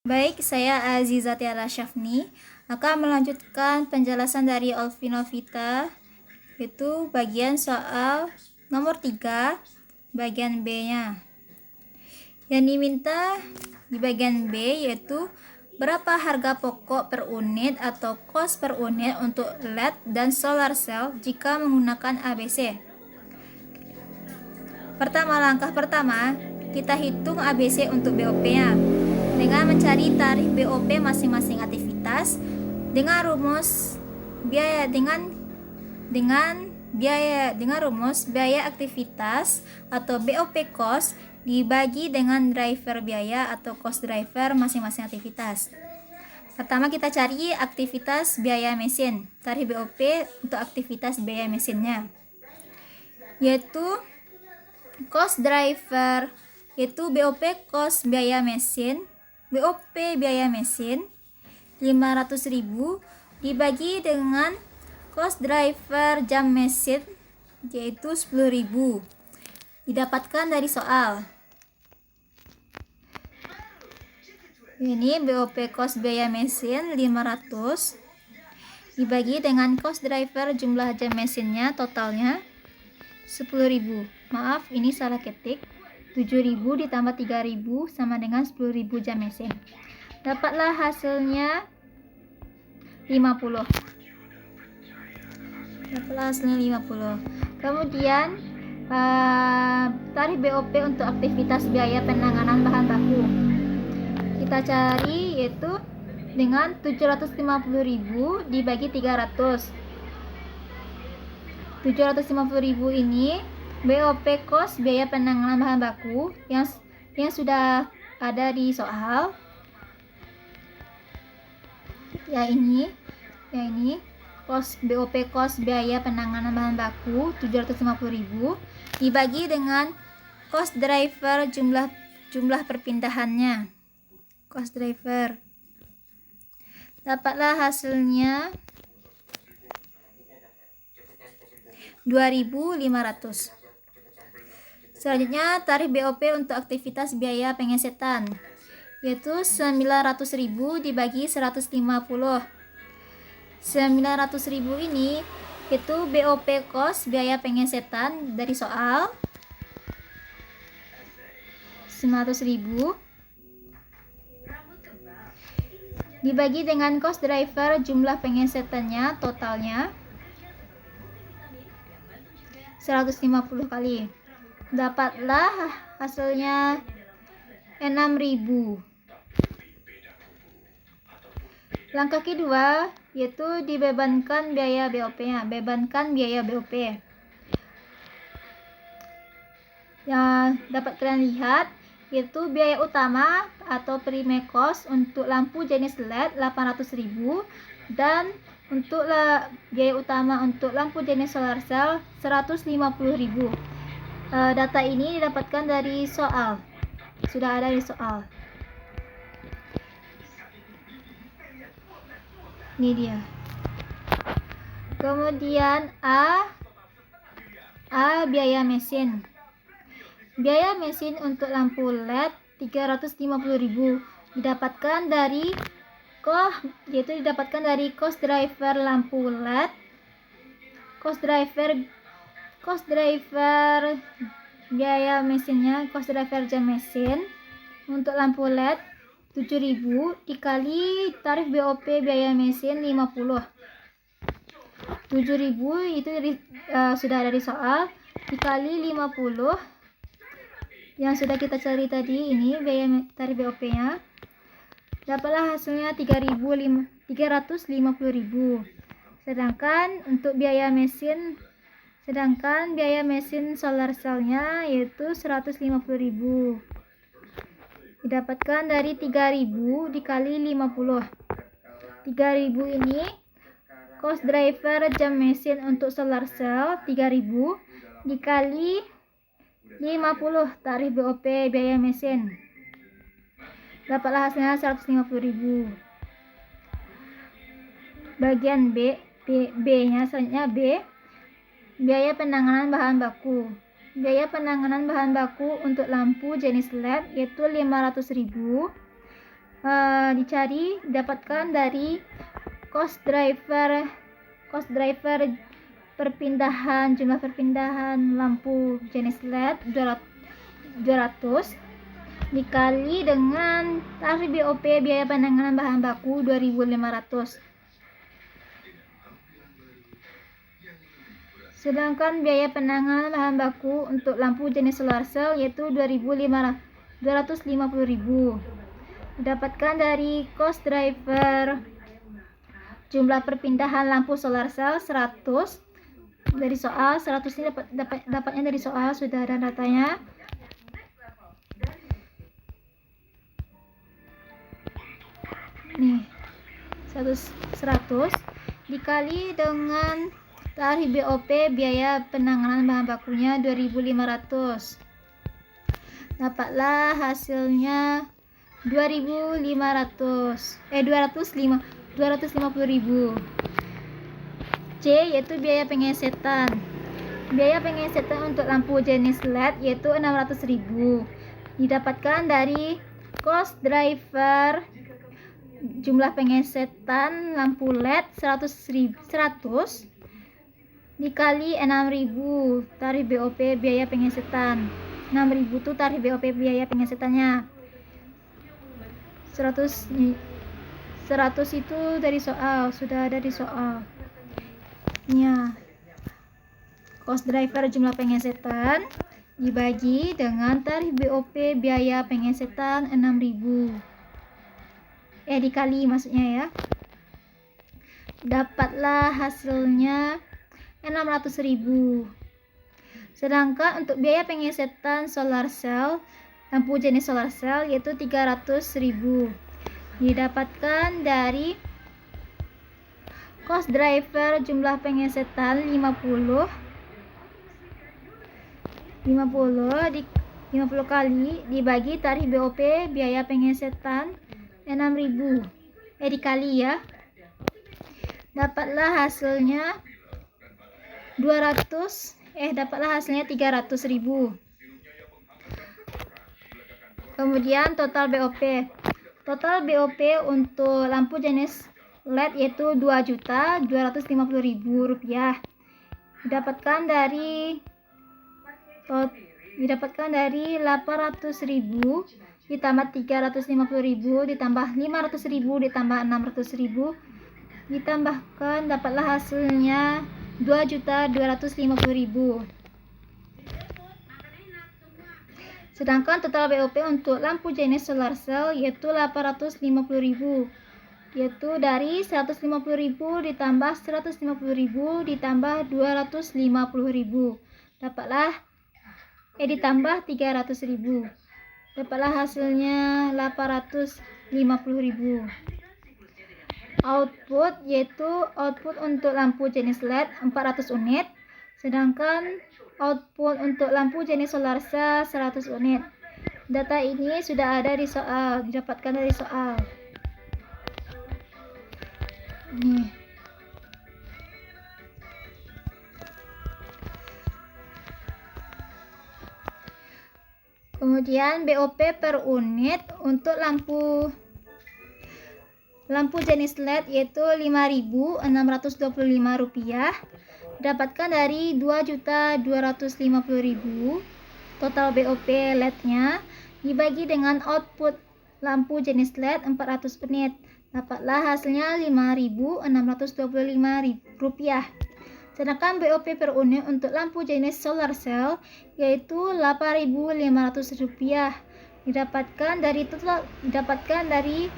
Baik, saya Aziza Tiara Syafni akan melanjutkan penjelasan dari Alfinovita, yaitu bagian soal nomor 3, bagian B-nya. Yang diminta di bagian B yaitu berapa harga pokok per unit atau cost per unit untuk LED dan solar cell jika menggunakan ABC. Langkah pertama, kita hitung ABC untuk BOP-nya dengan mencari tarif BOP masing-masing aktivitas dengan rumus biaya aktivitas atau BOP cost dibagi dengan driver biaya atau cost driver masing-masing aktivitas. Pertama kita cari aktivitas biaya mesin, tarif BOP untuk aktivitas biaya mesinnya, yaitu cost driver, yaitu BOP cost biaya mesin, BOP biaya mesin 500.000 dibagi dengan cost driver jam mesin yaitu 10.000, didapatkan dari soal. Ini BOP cost biaya mesin 500 dibagi dengan cost driver jumlah jam mesinnya totalnya 10.000. Maaf, ini salah ketik. 7.000 ditambah 3.000 sama dengan 10.000 jam mesin. Dapatlah hasilnya 50. Kemudian tarif BOP untuk aktivitas biaya penanganan bahan baku. Kita cari yaitu dengan 750.000 dibagi 300. 750.000 ini BOP cost biaya penanganan bahan baku yang sudah ada di soal. Yang ini BOP cost biaya penanganan bahan baku 750.000 dibagi dengan cost driver jumlah perpindahannya. Cost driver. Dapatlah hasilnya 2.500. Selanjutnya tarif BOP untuk aktivitas biaya pengesetan yaitu 900.000 dibagi 150. 900.000 ini itu BOP cost biaya pengesetan dari soal 900.000 dibagi dengan cost driver jumlah pengesetannya totalnya 150 kali. Dapatlah hasilnya 6.000. Langkah kedua yaitu dibebankan biaya BOP-nya. Bebankan biaya BOP. Yang dapat kalian lihat yaitu biaya utama atau prime cost untuk lampu jenis LED 800.000 dan untuk biaya utama untuk lampu jenis solar cell 150.000. Data ini didapatkan dari soal. Sudah ada di soal. Ini dia. Kemudian A biaya mesin. Biaya mesin untuk lampu LED 350.000 didapatkan dari cost driver lampu LED, cost driver biaya mesinnya, cost driver jam mesin untuk lampu LED 7.000 dikali tarif BOP biaya mesin 50. 7.000 itu sudah ada di soal dikali 50 yang sudah kita cari tadi, ini biaya tarif BOP-nya. Dapatlah hasilnya 350.000. Sedangkan biaya mesin solar cell-nya yaitu 150.000. Didapatkan dari 3.000 dikali 50. 3.000 ini cost driver jam mesin untuk solar cell 3.000 dikali 50 tarif BOP biaya mesin. Dapatlah hasilnya 150.000. Bagian B-nya selanjutnya B, biaya penanganan bahan baku. Biaya penanganan bahan baku untuk lampu jenis LED yaitu 500.000 dicari, dapatkan dari cost driver jumlah perpindahan lampu jenis LED 200 dikali dengan tarif BOP biaya penanganan bahan baku 2.500. Sedangkan biaya penanganan bahan baku untuk lampu jenis solar cell yaitu 250.000. Dapatkan dari cost driver jumlah perpindahan lampu solar cell 100 dari soal. 100 ini dapatnya dari soal, sudah ada datanya. Nih, 100 dikali dengan tarif BOP biaya penanganan bahan bakunya 2.500. Dapatlah hasilnya 250.000. C yaitu biaya pengesetan. Biaya pengesetan untuk lampu jenis LED yaitu 600.000. Didapatkan dari cost driver jumlah pengesetan lampu LED 100 dikali 6.000 tarif BOP biaya pengesetan. 6.000 itu tarif BOP biaya pengesetannya. 100 itu dari soal, sudah ada di soal. Ya. Cost driver jumlah pengesetan dibagi dengan tarif BOP biaya pengesetan 6.000. Dikali maksudnya ya. Dapatlah hasilnya 600.000. Sedangkan untuk biaya pengesetan solar cell, lampu jenis solar cell yaitu 300.000. Didapatkan dari cost driver jumlah pengesetan 50 kali dibagi tarif BOP biaya pengesetan 6.000. Dikali ya. Dapatlah hasilnya 300.000. Kemudian total BOP. Total BOP untuk lampu jenis LED yaitu 2.250.000 rupiah. Didapatkan dari 800.000 ditambah 350.000 ditambah 500.000 ditambah 600.000 ditambahkan, dapatlah hasilnya 2.250.000. Sedangkan total BOP untuk lampu jenis solar cell yaitu 850.000, yaitu dari 150.000 ditambah 150.000 ditambah 250.000, dapatlah ditambah 300.000, dapatlah hasilnya 850.000. Output yaitu output untuk lampu jenis LED 400 unit, sedangkan output untuk lampu jenis solar cell 100 unit. Data ini sudah ada di soal, didapatkan dari soal. Nih. Kemudian BOP per unit untuk lampu jenis LED yaitu Rp5.625, dapatkan dari 2.250.000. Total BOP LED-nya dibagi dengan output lampu jenis LED 400 unit, dapatlah hasilnya Rp5.625. Sedangkan BOP per unit untuk lampu jenis solar cell yaitu Rp8.500, didapatkan dari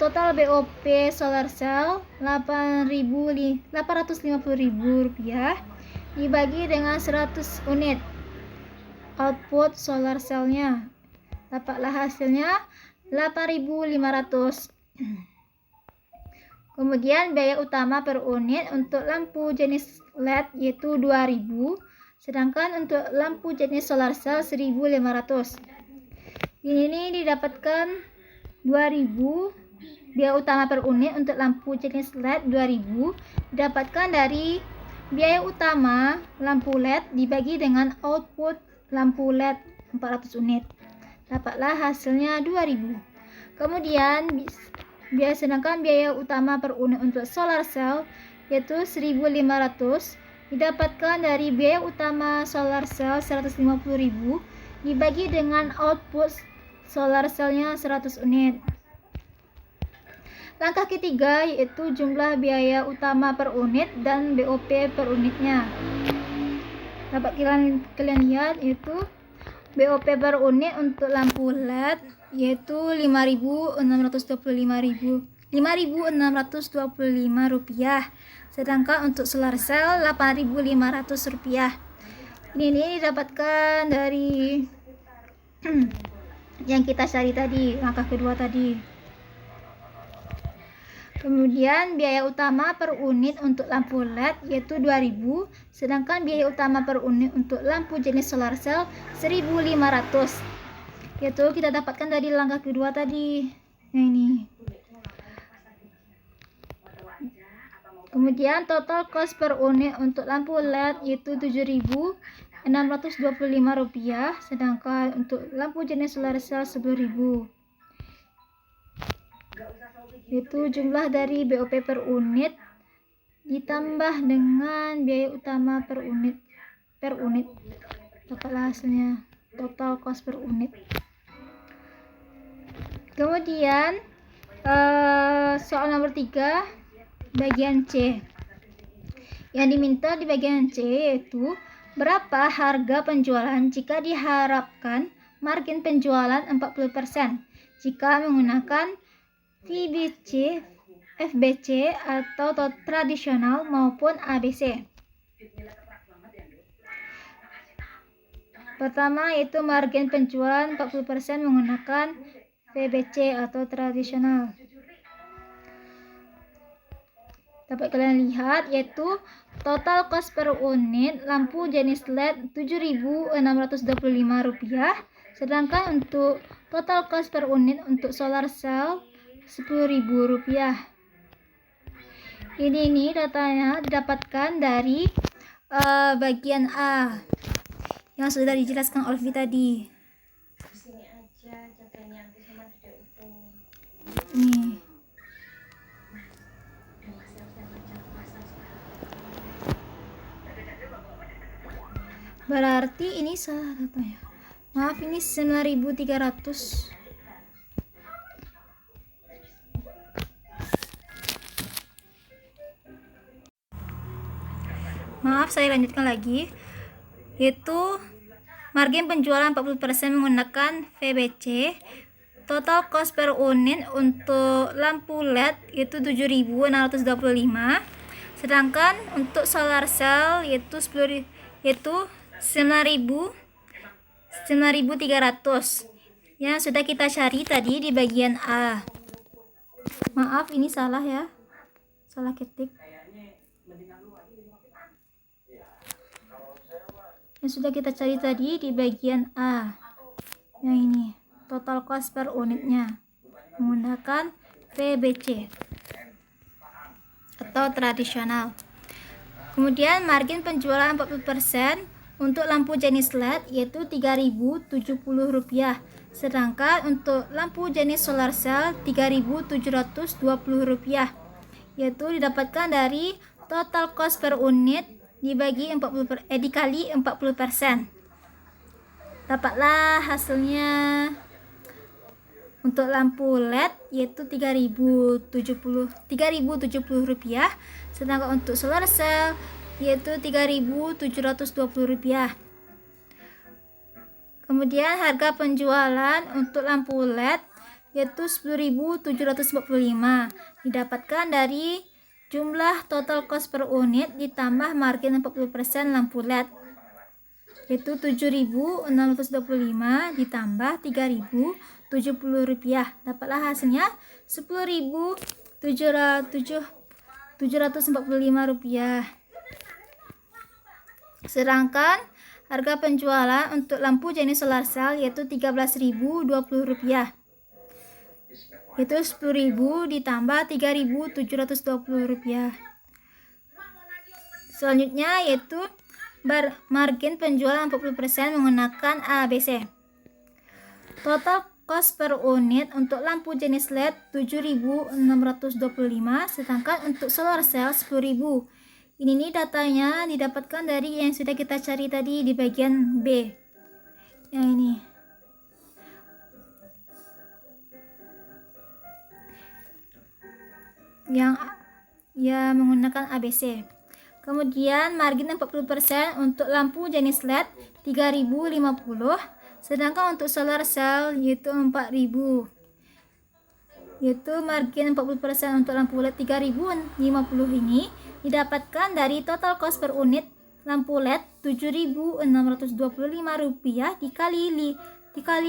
total BOP solar cell Rp850.000 dibagi dengan 100 unit output solar cellnya, dapatlah hasilnya 8.500. Kemudian biaya utama per unit untuk lampu jenis LED yaitu 2.000, sedangkan untuk lampu jenis solar cell 1.500. Ini didapatkan 2.000. Biaya utama per unit untuk lampu jenis LED 2.000 didapatkan dari biaya utama lampu LED dibagi dengan output lampu LED 400 unit. Dapatlah hasilnya 2.000. Kemudian sedangkan biaya utama per unit untuk solar cell yaitu 1.500 didapatkan dari biaya utama solar cell 150.000 dibagi dengan output solar cellnya 100 unit. Langkah ketiga yaitu jumlah biaya utama per unit dan BOP per unitnya. Dapat kalian lihat yaitu BOP per unit untuk lampu LED yaitu Rp5.625, sedangkan untuk solar cell Rp8.500. Ini didapatkan dari yang kita cari tadi, langkah kedua tadi. Kemudian biaya utama per unit untuk lampu LED yaitu 2.000, sedangkan biaya utama per unit untuk lampu jenis solar cell 1.500. Yaitu kita dapatkan dari langkah kedua tadi. Nah ini. Kemudian total cost per unit untuk lampu LED yaitu Rp7.625, sedangkan untuk lampu jenis solar cell 10.000. Itu jumlah dari BOP per unit ditambah dengan biaya utama per unit. Dapatlah hasilnya total cost per unit. Kemudian soal nomor 3 bagian C. Yang diminta di bagian C yaitu berapa harga penjualan jika diharapkan margin penjualan 40% jika menggunakan FBC atau tradisional maupun ABC. Pertama yaitu margin penjualan 40% menggunakan FBC atau tradisional. Dapat kalian lihat yaitu total cost per unit lampu jenis LED Rp7.625, sedangkan untuk total cost per unit untuk solar cell Rp10.000. Ini datanya didapatkan dari bagian A yang sudah dijelaskan Olvi tadi. Nih. Berarti ini salah datanya. Maaf, ini 9.300. Maaf, saya lanjutkan lagi. Yaitu margin penjualan 40% menggunakan VBC. Total cost per unit untuk lampu LED yaitu Rp7.625. Sedangkan untuk solar cell yaitu 9.300 yang sudah kita cari tadi di bagian A. Maaf, ini salah ya, salah ketik. Yang sudah kita cari tadi di bagian A, yang ini total cost per unitnya menggunakan VBC atau tradisional. Kemudian margin penjualan 40% untuk lampu jenis LED yaitu Rp3.070, sedangkan untuk lampu jenis solar cell Rp3.720, yaitu didapatkan dari total cost per unit dibagi dikali 40%. Dapatlah hasilnya untuk lampu LED yaitu Rp3.070, sedangkan untuk solar cell yaitu Rp3.720. Kemudian harga penjualan untuk lampu LED yaitu Rp10.745, didapatkan dari jumlah total cost per unit ditambah margin 40% lampu LED yaitu Rp7.625 ditambah Rp3.070. Dapatlah hasilnya Rp10.745. Sedangkan harga penjualan untuk lampu jenis solar cell yaitu Rp13.020, yaitu Rp10.000 ditambah Rp3.720. Selanjutnya yaitu margin penjualan 40% menggunakan ABC. Total kos per unit untuk lampu jenis LED 7.625, sedangkan untuk solar cell 10.000. Ini nih datanya didapatkan dari yang sudah kita cari tadi di bagian B. Yang ini. Yang ya menggunakan ABC. Kemudian margin 40% untuk lampu jenis LED 3050, sedangkan untuk solar cell yaitu 4000. Yaitu margin 40% untuk lampu LED 3050 ini didapatkan dari total cost per unit lampu LED Rp7.625 dikali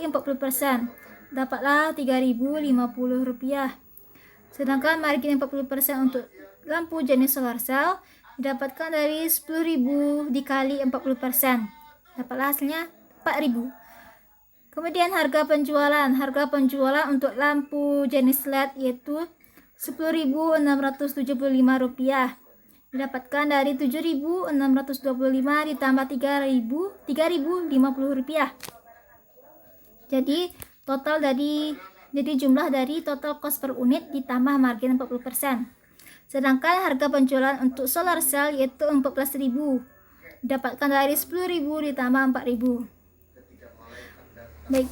40%. Dapatlah Rp3.050. Sedangkan margin 40% untuk lampu jenis solar cell didapatkan dari 10.000 dikali 40%. Dapatlah hasilnya 4.000. Kemudian harga penjualan untuk lampu jenis LED yaitu Rp10.675. Didapatkan dari Rp7.625 ditambah Rp3.050. Jadi jumlah dari total cost per unit ditambah margin 40%. Sedangkan harga penjualan untuk solar cell yaitu Rp14.000. Didapatkan dari Rp10.000 ditambah Rp4.000. Baik,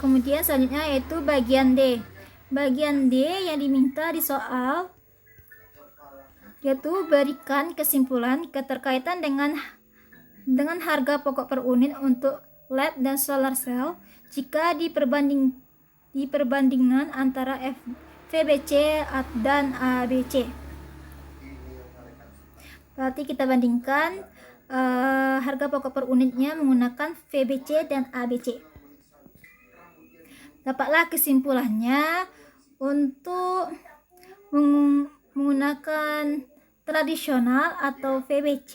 kemudian selanjutnya yaitu bagian D. Bagian D yang diminta di soal yaitu berikan kesimpulan keterkaitan dengan harga pokok per unit untuk LED dan solar cell jika diperbandingkan antara VBC dan ABC. Berarti kita bandingkan harga pokok per unitnya menggunakan VBC dan ABC. Dapatlah kesimpulannya untuk menggunakan tradisional atau VBC,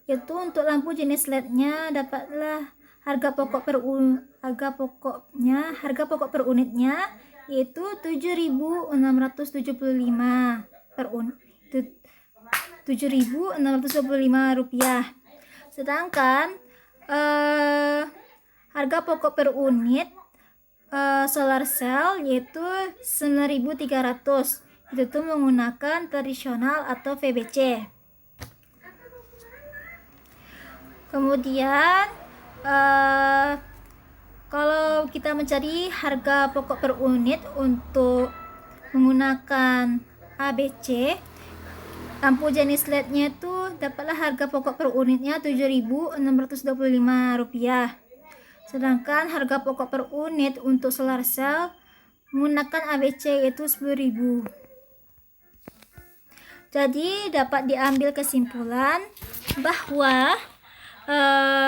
yaitu untuk lampu jenis LED-nya dapatlah harga pokok per unitnya yaitu Rp7.675 per unit. Rp7.625. Sedangkan harga pokok per unit solar cell yaitu 9.300. Itu tuh menggunakan tradisional atau VBC. Kemudian kalau kita mencari harga pokok per unit untuk menggunakan ABC, lampu jenis LED-nya itu dapatlah harga pokok per unitnya Rp7.625. Sedangkan harga pokok per unit untuk solar cell menggunakan ABC yaitu Rp10.000. Jadi dapat diambil kesimpulan bahwa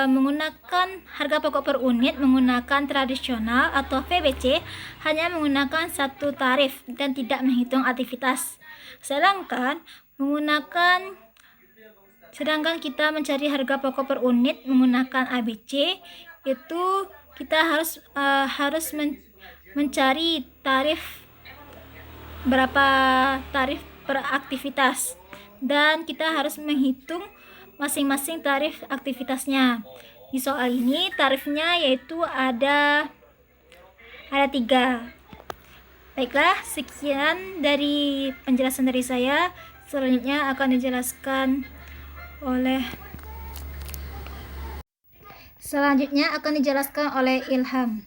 menggunakan harga pokok per unit menggunakan tradisional atau VBC hanya menggunakan satu tarif dan tidak menghitung aktivitas. Sedangkan kita mencari harga pokok per unit menggunakan ABC, itu kita harus mencari berapa tarif per aktivitas, dan kita harus menghitung masing-masing tarif aktivitasnya. Di soal ini tarifnya yaitu ada 3. Baiklah, sekian dari penjelasan dari saya. Selanjutnya akan dijelaskan oleh Ilham.